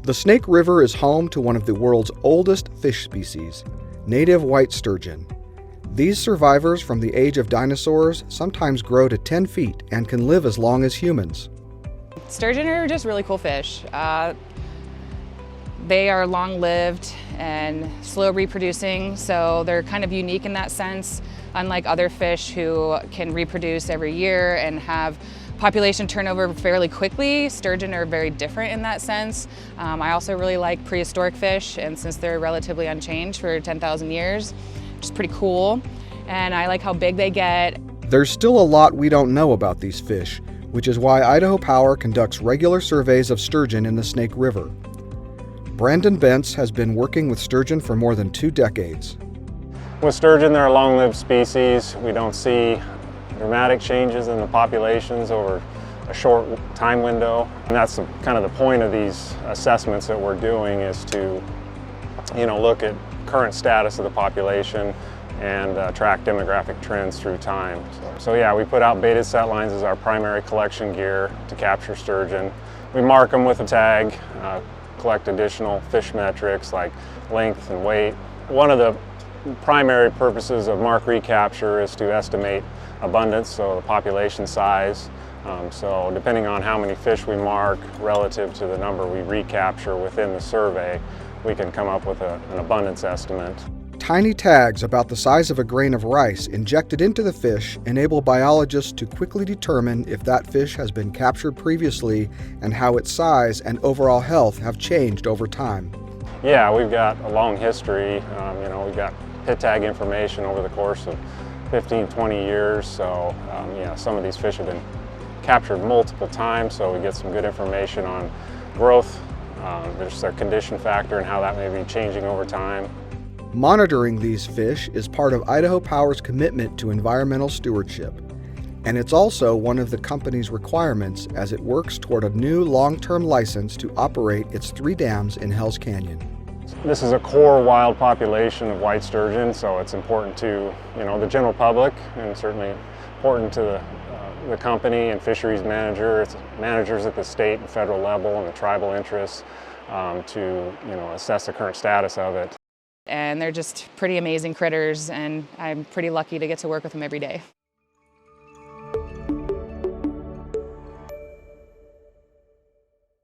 The Snake River is home to one of the world's oldest fish species, native white sturgeon. These survivors from the age of dinosaurs sometimes grow to 10 feet and can live as long as humans. Sturgeon are just really cool fish. They are long-lived and slow reproducing, so they're kind of unique in that sense. Unlike other fish who can reproduce every year and have population turnover fairly quickly, sturgeon are very different in that sense. I also really like prehistoric fish, and since they're relatively unchanged for 10,000 years, which is pretty cool. And I like how big they get. There's still a lot we don't know about these fish, which is why Idaho Power conducts regular surveys of sturgeon in the Snake River. Brandon Bentz has been working with sturgeon for more than 2 decades. With sturgeon, they're a long-lived species. We don't see dramatic changes in the populations over a short time window. And that's kind of the point of these assessments that we're doing, is to look at current status of the population and track demographic trends through time. So yeah, we put out baited set lines as our primary collection gear to capture sturgeon. We mark them with a tag, collect additional fish metrics like length and weight. One of the primary purposes of mark recapture is to estimate abundance, so the population size. So depending on how many fish we mark relative to the number we recapture within the survey, we can come up with an abundance estimate. Tiny tags about the size of a grain of rice injected into the fish enable biologists to quickly determine if that fish has been captured previously and how its size and overall health have changed over time. Yeah, we've got a long history. We've got pit tag information over the course of 15, 20 years. So some of these fish have been captured multiple times, so we get some good information on growth. There's their condition factor and how that may be changing over time. Monitoring these fish is part of Idaho Power's commitment to environmental stewardship, and it's also one of the company's requirements as it works toward a new long-term license to operate its 3 dams in Hells Canyon. This is a core wild population of white sturgeon, so it's important to the general public, and certainly important to the company and fisheries managers at the state and federal level and the tribal interests to assess the current status of it. And they're just pretty amazing critters, and I'm pretty lucky to get to work with them every day.